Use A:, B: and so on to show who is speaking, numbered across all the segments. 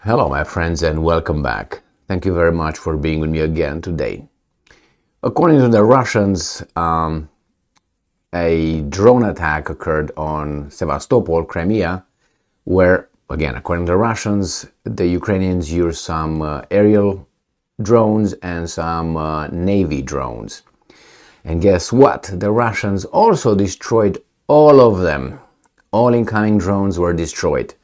A: Hello, my friends, and welcome back. Thank you very much for being with me again today. According to the Russians, a drone attack occurred on Sevastopol, Crimea, where, again, according to the Russians, the Ukrainians used some aerial drones and some Navy drones. And guess what? The Russians also destroyed all of them. All incoming drones were destroyed.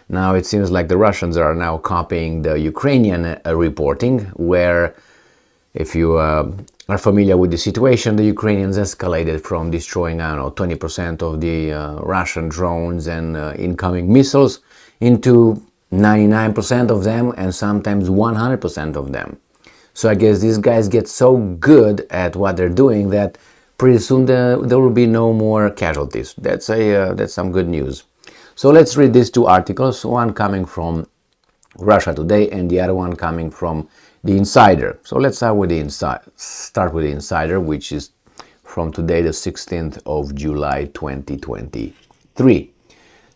A: Now it seems like the Russians are now copying the Ukrainian reporting, where, if you are familiar with the situation, the Ukrainians escalated from destroying, 20% of the Russian drones and incoming missiles into 99% of them and sometimes 100% of them. So I guess these guys get so good at what they're doing that pretty soon there will be no more casualties. That's some good news. So let's read these two articles, one coming from Russia Today and the other one coming from The Insider. So let's start with the Insider, which is from today, the 16th of July 2023.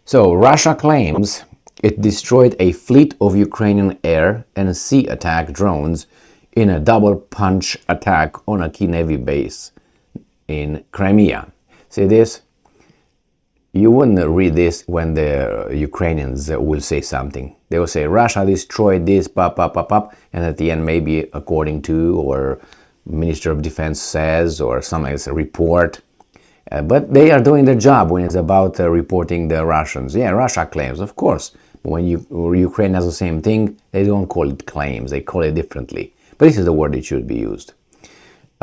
A: So Russia claims it destroyed a fleet of Ukrainian air and sea attack drones in a double punch attack on a key Navy base in Crimea. See this? You wouldn't read this when the Ukrainians will say something. They will say, Russia destroyed this, and at the end, maybe according to, or Minister of Defense says, or some report. But they are doing their job when it's about reporting the Russians. Yeah, Russia claims, of course. When Ukraine has the same thing, they don't call it claims, they call it differently. But this is the word that should be used.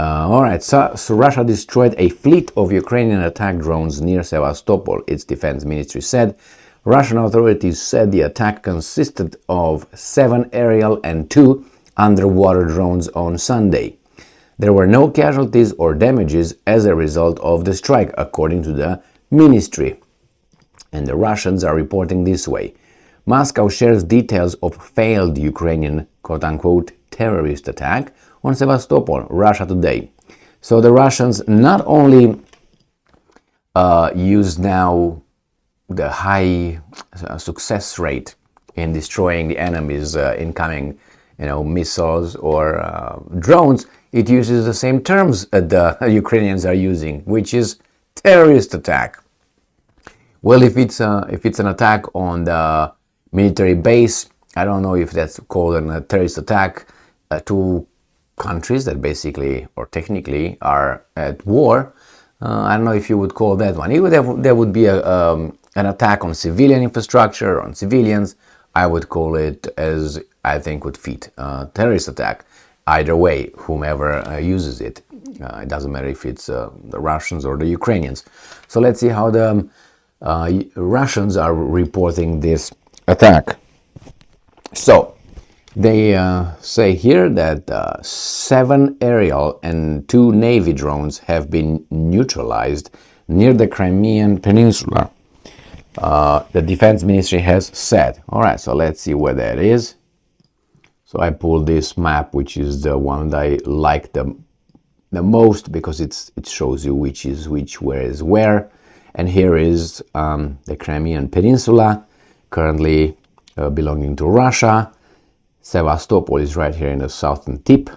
A: Alright, so Russia destroyed a fleet of Ukrainian attack drones near Sevastopol, its defense ministry said. Russian authorities said the attack consisted of 7 aerial and 2 underwater drones on Sunday. There were no casualties or damages as a result of the strike, according to the ministry. And the Russians are reporting this way. Moscow shares details of failed Ukrainian quote-unquote terrorist attack on Sevastopol, Russia Today. So the Russians not only use now the high success rate in destroying the enemy's incoming, missiles or drones, it uses the same terms that the Ukrainians are using, which is terrorist attack. Well, if it's an attack on the military base, I don't know if that's called a terrorist attack. Two countries that basically or technically are at war. I don't know if you would call that one. There would be an attack on civilian infrastructure, on civilians. I would call it, as I think would fit, terrorist attack. Either way, whomever uses it. It doesn't matter if it's the Russians or the Ukrainians. So let's see how the Russians are reporting this attack. So they say here that 7 aerial and 2 Navy drones have been neutralized near the Crimean Peninsula. The Defense Ministry has said. All right, so let's see where that is. So I pulled this map, which is the one that I like the most because it shows you which is which, where is where. And here is the Crimean Peninsula, currently belonging to Russia. Sevastopol is right here in the southern tip.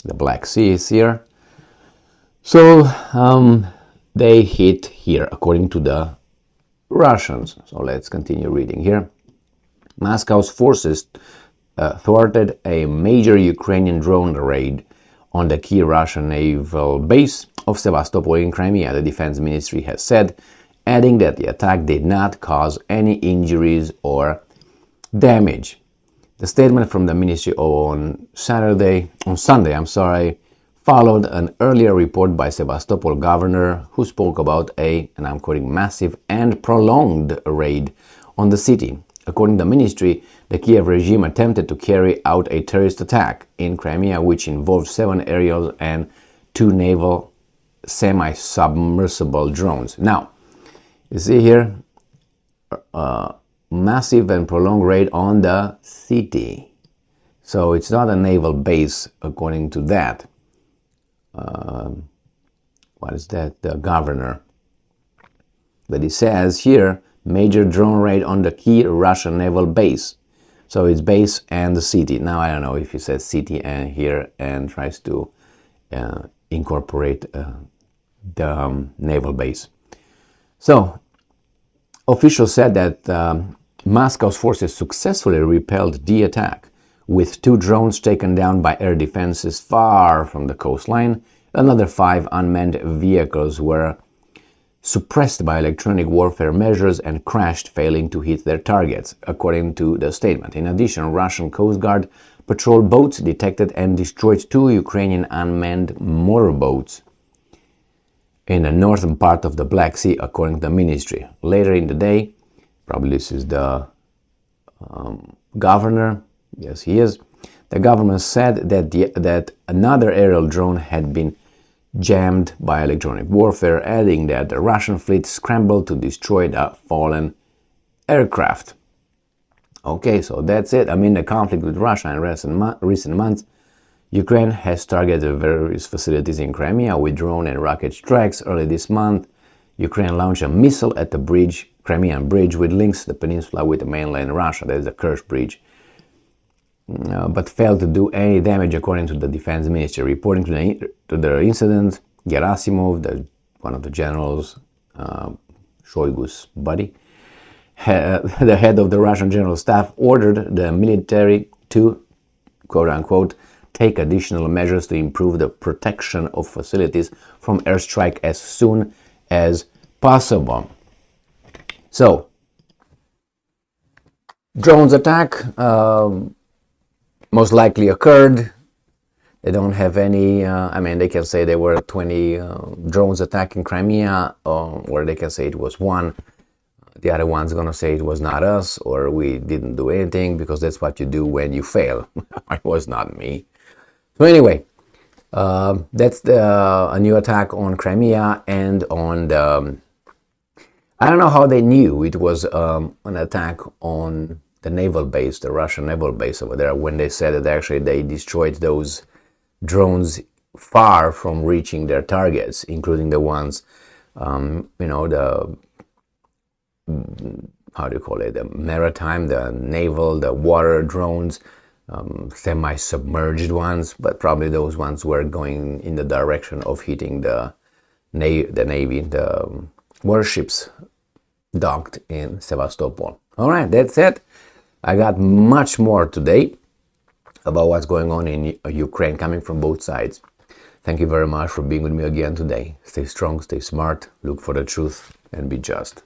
A: The Black Sea is here. So they hit here, according to the Russians. So let's continue reading here. Moscow's forces thwarted a major Ukrainian drone raid on the key Russian naval base of Sevastopol in Crimea, the defense ministry has said, adding that the attack did not cause any injuries or damage. The statement from the ministry on Sunday, followed an earlier report by Sevastopol governor who spoke about a, and I'm quoting, massive and prolonged raid on the city. According to the ministry, the Kiev regime attempted to carry out a terrorist attack in Crimea, which involved 7 aerial and 2 naval semi-submersible drones. Now, you see here, massive and prolonged raid on the city. So it's not a naval base, according to that. What is that? The governor. But it says here, major drone raid on the key Russian naval base. So it's base and the city. Now I don't know if he says city and here and tries to incorporate the naval base. So officials said that Moscow's forces successfully repelled the attack, with 2 drones taken down by air defenses far from the coastline. Another 5 unmanned vehicles were suppressed by electronic warfare measures and crashed, failing to hit their targets, according to the statement. In addition, Russian Coast Guard patrol boats detected and destroyed 2 Ukrainian unmanned motorboats in the northern part of the Black Sea, according to the ministry. Later in the day, probably this is the governor, yes he is, the government said that another aerial drone had been jammed by electronic warfare, adding that the Russian fleet scrambled to destroy the fallen aircraft. Okay, so that's it. Amid the conflict with Russia in recent months, Ukraine has targeted various facilities in Crimea with drone and rocket strikes. Early this month, Ukraine launched a missile at the Crimean bridge, which links the peninsula with the mainland Russia. That is the Kerch Bridge. But failed to do any damage, according to the defense ministry. Reporting to the incident, Gerasimov, one of the generals, Shoigu's buddy, the head of the Russian general staff, ordered the military to, quote-unquote, take additional measures to improve the protection of facilities from airstrike as soon as possible. So, drones attack most likely occurred. They don't have any, they can say there were 20 drones attacking Crimea, or they can say it was 1. The other one's going to say it was not us, or we didn't do anything, because that's what you do when you fail. It was not me. So anyway, that's a new attack on Crimea and on the... I don't know how they knew it was an attack on the naval base, the Russian naval base over there, when they said that actually they destroyed those drones far from reaching their targets, including the ones, the, how do you call it, the maritime, the naval, the water drones, semi-submerged ones, but probably those ones were going in the direction of hitting the Navy, the warships docked in Sevastopol. All right, that's it. I got much more today about what's going on in Ukraine, coming from both sides. Thank you very much for being with me again today. Stay strong, stay smart, look for the truth, and be just.